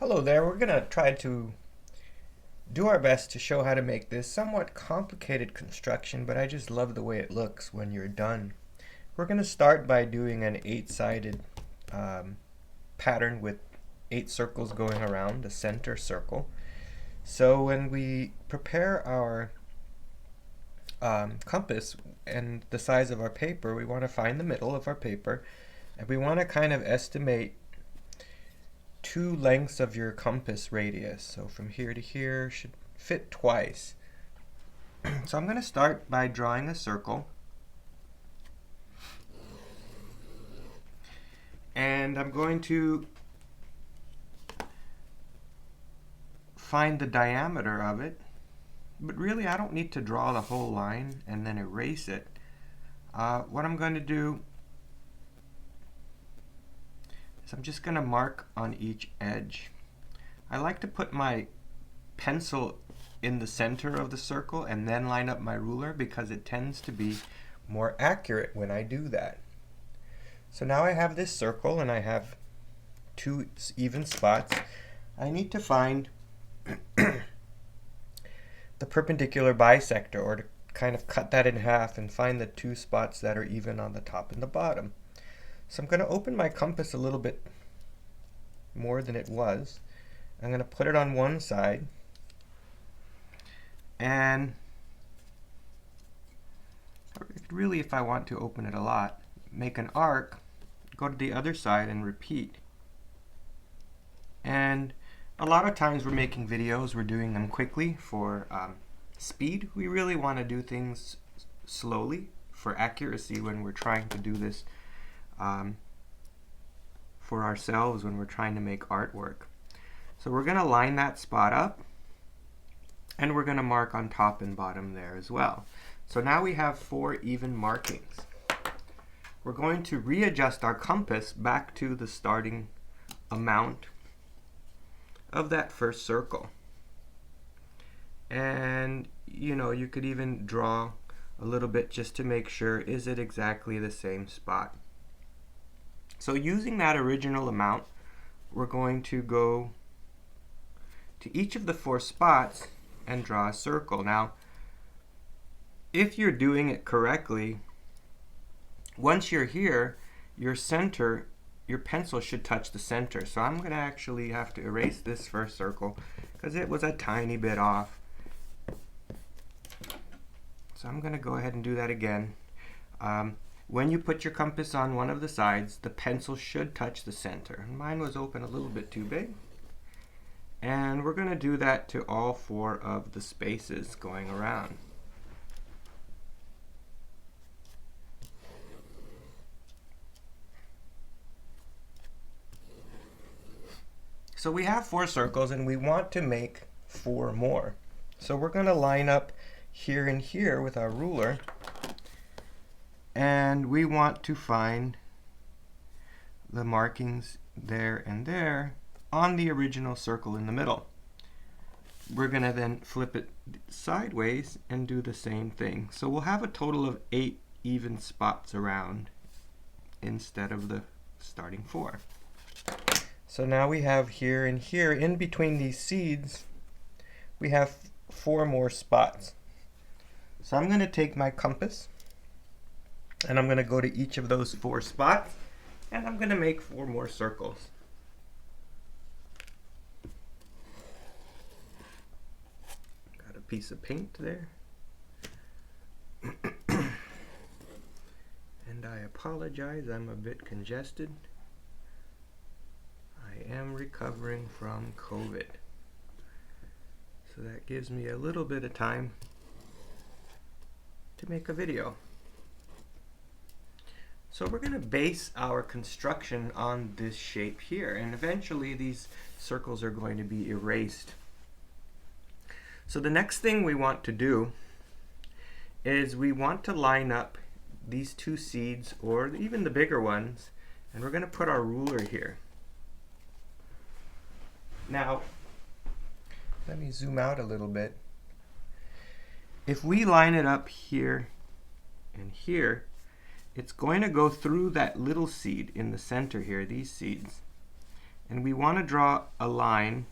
Hello there, we're going to try to do our best to show how to make this somewhat complicated construction, but I just love the way it looks when you're done. We're going to start by doing an 8-sided pattern with 8 circles going around the center circle. So when we prepare our compass and the size of our paper, we want to find the middle of our paper, and we want to kind of estimate 2 lengths of your compass radius. So from here to here should fit twice. So I'm going to start by drawing a circle. And I'm going to find the diameter of it. But really I don't need to draw the whole line and then erase it. What I'm going to do is I'm just going to mark on each edge. I like to put my pencil in the center of the circle and then line up my ruler because it tends to be more accurate when I do that. So now I have this circle and I have 2 even spots. I need to find the perpendicular bisector, or to kind of cut that in half and find the 2 spots that are even on the top and the bottom. So I'm going to open my compass a little bit more than it was. I'm going to put it on one side, and really, if I want to open it a lot, make an arc, go to the other side and repeat. And a lot of times we're making videos, we're doing them quickly for speed. We really want to do things slowly for accuracy when we're trying to do this for ourselves, when we're trying to make artwork. So we're going to line that spot up, and we're going to mark on top and bottom there as well. So now we have 4 even markings. We're going to readjust our compass back to the starting amount of that first circle. And you could even draw a little bit just to make sure, is it exactly the same spot? So using that original amount, we're going to go to each of the 4 spots and draw a circle. Now, if you're doing it correctly, once you're here, your center, your pencil should touch the center. So I'm going to actually have to erase this first circle because it was a tiny bit off. So I'm going to go ahead and do that again. When you put your compass on one of the sides, the pencil should touch the center. Mine was open a little bit too big. And we're going to do that to all 4 of the spaces going around. So we have 4 circles and we want to make 4 more. So we're going to line up here and here with our ruler, and we want to find the markings there and there on the original circle in the middle. We're going to then flip it sideways and do the same thing. So we'll have a total of 8 even spots around instead of the starting 4. So now we have here and here, in between these seeds, we have 4 more spots. So I'm going to take my compass and I'm going to go to each of those 4 spots, and I'm going to make 4 more circles. Got a piece of paint there. And I apologize, I'm a bit congested. I am recovering from COVID. So that gives me a little bit of time to make a video. So we're going to base our construction on this shape here, and eventually these circles are going to be erased. So the next thing we want to do is we want to line up these 2 seeds, or even the bigger ones, and we're going to put our ruler here. Now, let me zoom out a little bit. If we line it up here and here, it's going to go through that little seed in the center here, these seeds, And we want to draw a line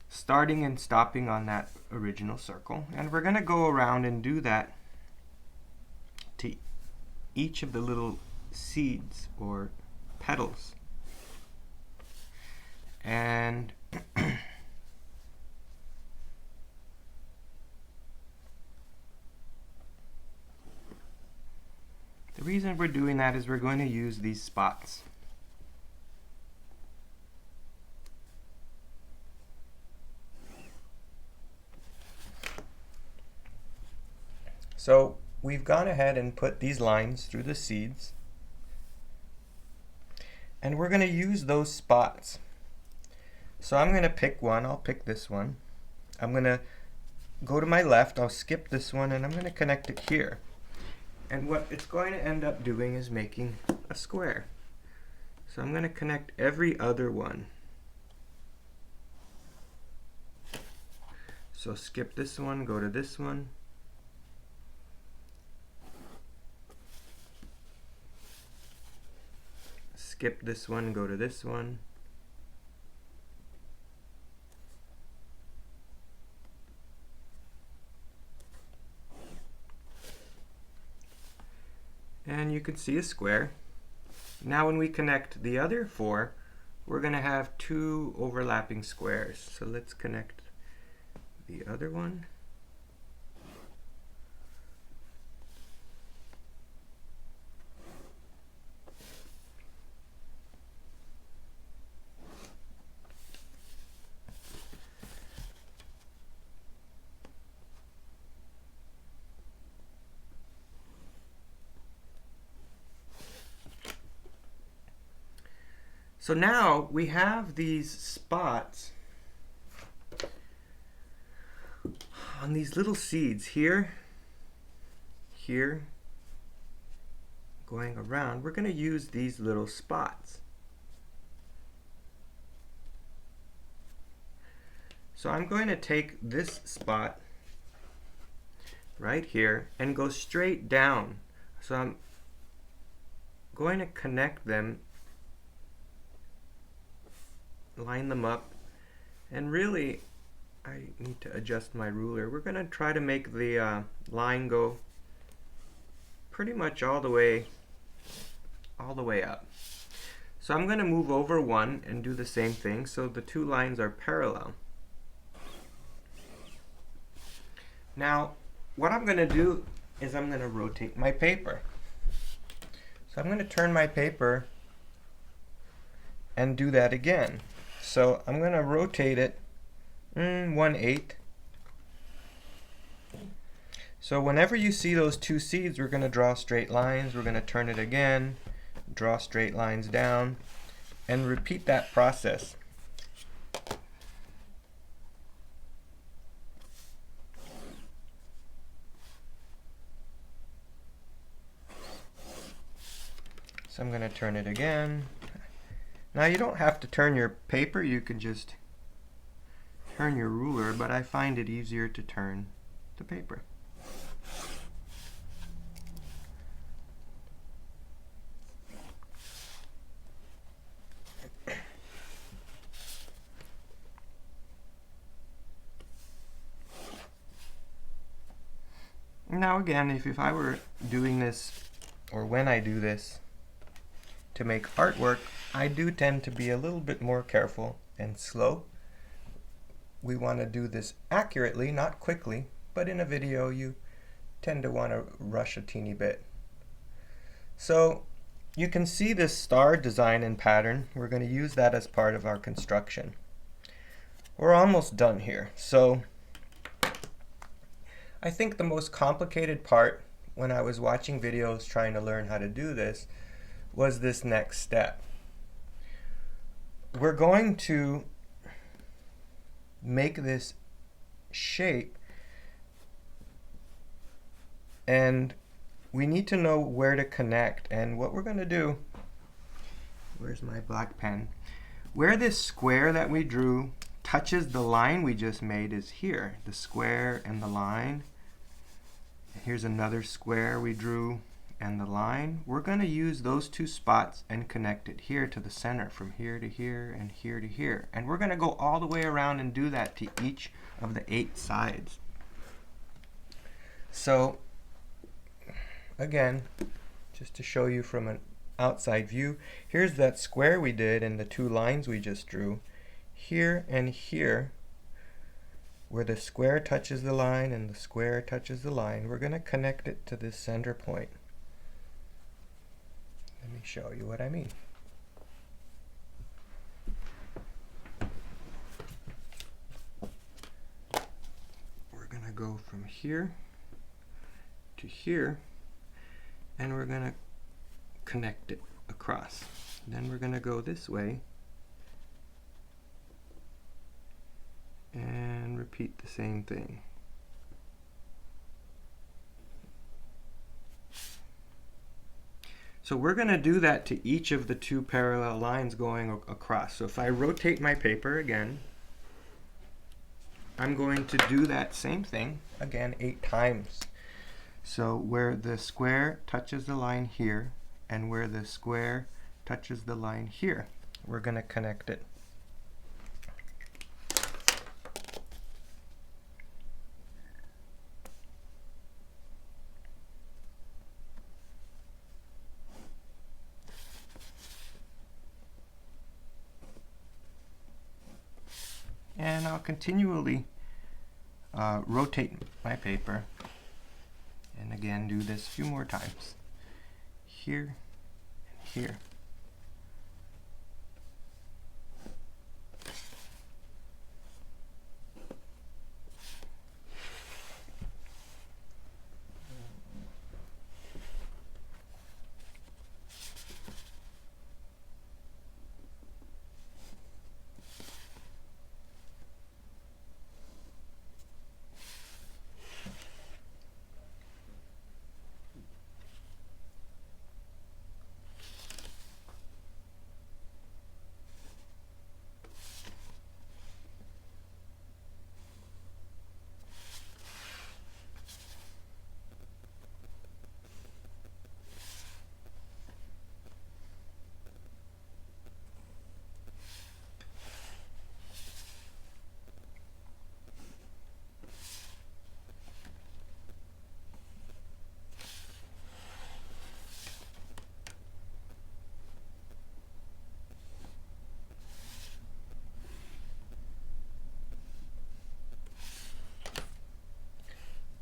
starting and stopping on that original circle. And we're going to go around and do that to each of the little seeds or petals. And the reason we're doing that is we're going to use these spots. So we've gone ahead and put these lines through the seeds, and we're going to use those spots. So I'm going to pick one. I'll pick this one. I'm going to go to my left. I'll skip this one, and I'm going to connect it here. And what it's going to end up doing is making a square. So I'm going to connect every other one. So skip this one, go to this one. Skip this one, go to this one. And you can see a square. Now when we connect the other four, we're going to have two overlapping squares. So let's connect the other one. So now we have these spots on these little seeds here, here, going around. We're going to use these little spots. So I'm going to take this spot right here and go straight down. So I'm going to connect them, line them up, and really I need to adjust my ruler. We're going to try to make the line go pretty much all the way up. So I'm going to move over one and do the same thing so the two lines are parallel. Now what I'm going to do is I'm going to rotate my paper. So I'm going to turn my paper and do that again. So I'm going to rotate it 1/8. So whenever you see those two seeds, we're going to draw straight lines. We're going to turn it again, draw straight lines down, and repeat that process. So I'm going to turn it again. Now you don't have to turn your paper, you can just turn your ruler, but I find it easier to turn the paper. Now again, if I were doing this, or when I do this, to make artwork, I do tend to be a little bit more careful and slow. We want to do this accurately, not quickly, but in a video you tend to want to rush a teeny bit. So you can see this star design and pattern. We're going to use that as part of our construction. We're almost done here. So I think the most complicated part when I was watching videos trying to learn how to do this was this next step. We're going to make this shape, and we need to know where to connect. And what we're going to do, where's my black pen? Where this square that we drew touches the line we just made is here. The square and the line. Here's another square we drew and the line, we're going to use those two spots and connect it here to the center, from here to here and here to here. And we're going to go all the way around and do that to each of the 8 sides. So again, just to show you from an outside view, here's that square we did and the 2 lines we just drew. Here and here, where the square touches the line and the square touches the line, we're going to connect it to this center point. Let me show you what I mean. We're going to go from here to here, and we're going to connect it across. Then we're going to go this way and repeat the same thing. So we're going to do that to each of the 2 parallel lines going across. So if I rotate my paper again, I'm going to do that same thing again 8 times. So where the square touches the line here and where the square touches the line here, we're going to connect it. And I'll continually rotate my paper, and again do this a few more times. Here and here.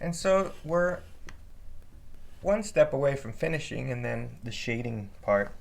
And so we're one step away from finishing, and then the shading part,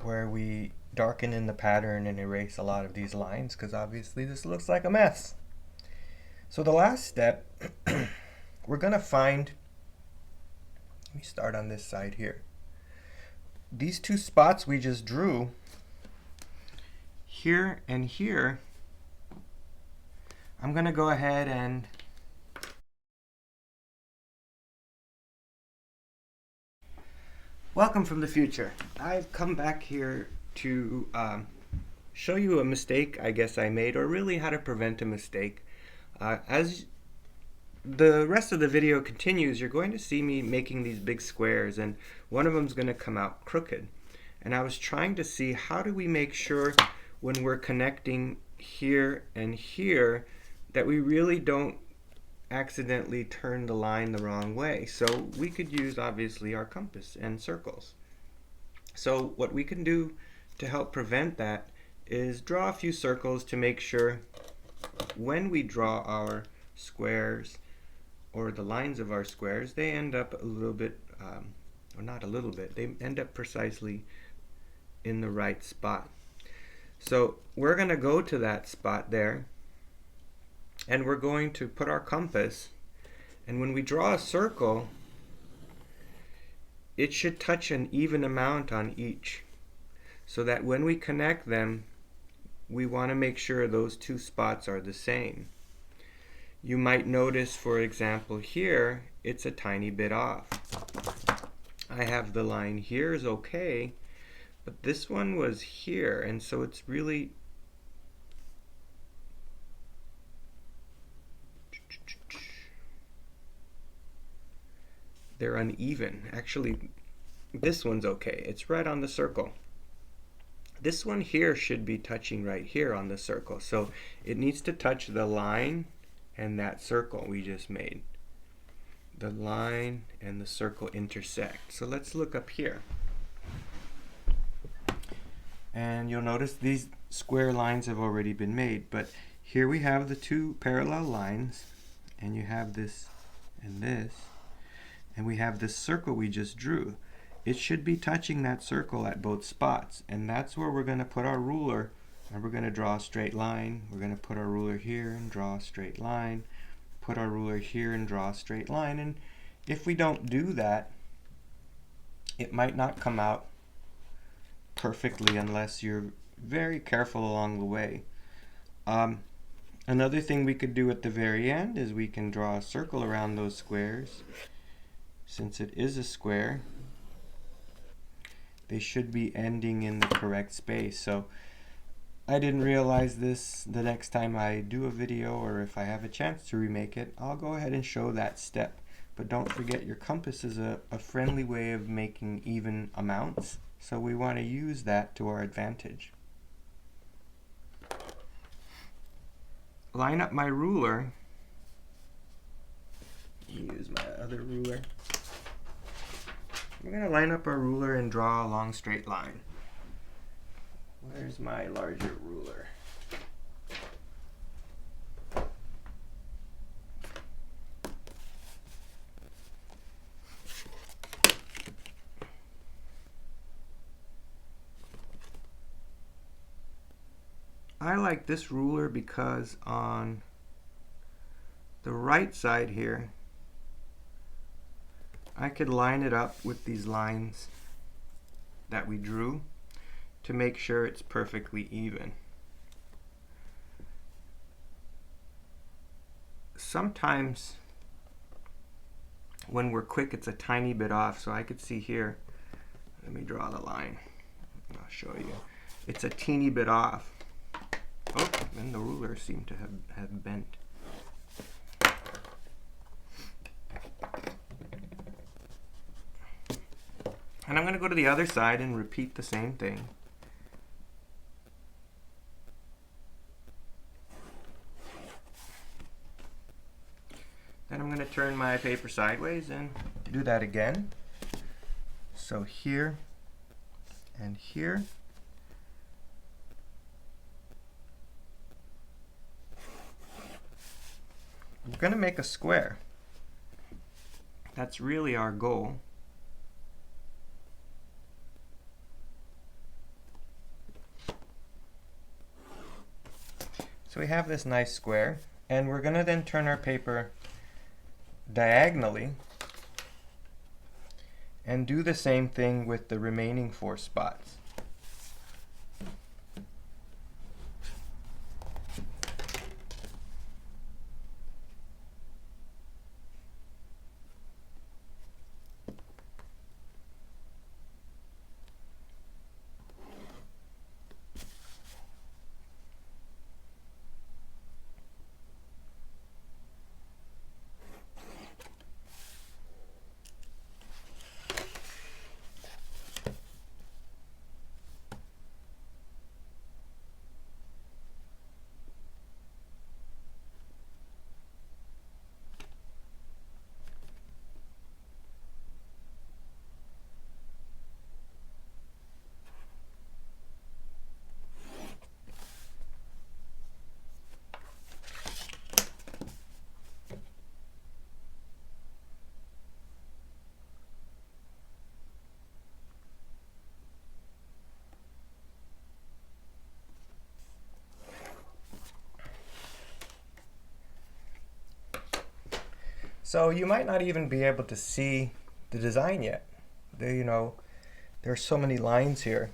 where we darken in the pattern and erase a lot of these lines, because obviously this looks like a mess. So the last step, we're going to find, let me start on this side here. These 2 spots we just drew, here and here, I'm going to go ahead and welcome from the future. I've come back here to show you a mistake I guess I made, or really how to prevent a mistake. As the rest of the video continues, you're going to see me making these big squares, and one of them is going to come out crooked. And I was trying to see, how do we make sure when we're connecting here and here that we really don't accidentally turn the line the wrong way. So we could use obviously our compass and circles. So what we can do to help prevent that is draw a few circles to make sure when we draw our squares, or the lines of our squares, they end up a little bit, or not a little bit, they end up precisely in the right spot. So we're going to go to that spot there, and we're going to put our compass, and when we draw a circle, it should touch an even amount on each, so that when we connect them, we want to make sure those 2 spots are the same. You might notice, for example, here, it's a tiny bit off. I have the line here is okay, but this one was here, and so it's really they're uneven. Actually, this one's okay. It's right on the circle. This one here should be touching right here on the circle. So it needs to touch the line and that circle we just made. The line and the circle intersect. So let's look up here. And you'll notice these square lines have already been made, but here we have the two parallel lines, and you have this and this, and we have this circle we just drew. It should be touching that circle at both spots, and that's where we're going to put our ruler, and we're going to draw a straight line. We're going to put our ruler here and draw a straight line, put our ruler here and draw a straight line, and if we don't do that, it might not come out perfectly unless you're very careful along the way. Another thing we could do at the very end is we can draw a circle around those squares. Since it is a square, they should be ending in the correct space. So I didn't realize this. The next time I do a video, or if I have a chance to remake it, I'll go ahead and show that step. But don't forget, your compass is a friendly way of making even amounts, so we want to use that to our advantage. Line up my ruler. Use my other ruler. We're going to line up our ruler and draw a long straight line. Where's my larger ruler? I like this ruler because on the right side here, I could line it up with these lines that we drew to make sure it's perfectly even. Sometimes when we're quick, it's a tiny bit off, so I could see here. Let me draw the line. I'll show you. It's a teeny bit off. Oh, and the ruler seemed to have bent. And I'm going to go to the other side and repeat the same thing. Then I'm going to turn my paper sideways and do that again. So here and here. We're going to make a square. That's really our goal. So we have this nice square, and we're going to then turn our paper diagonally and do the same thing with the remaining 4 spots. So you might not even be able to see the design yet. There are so many lines here.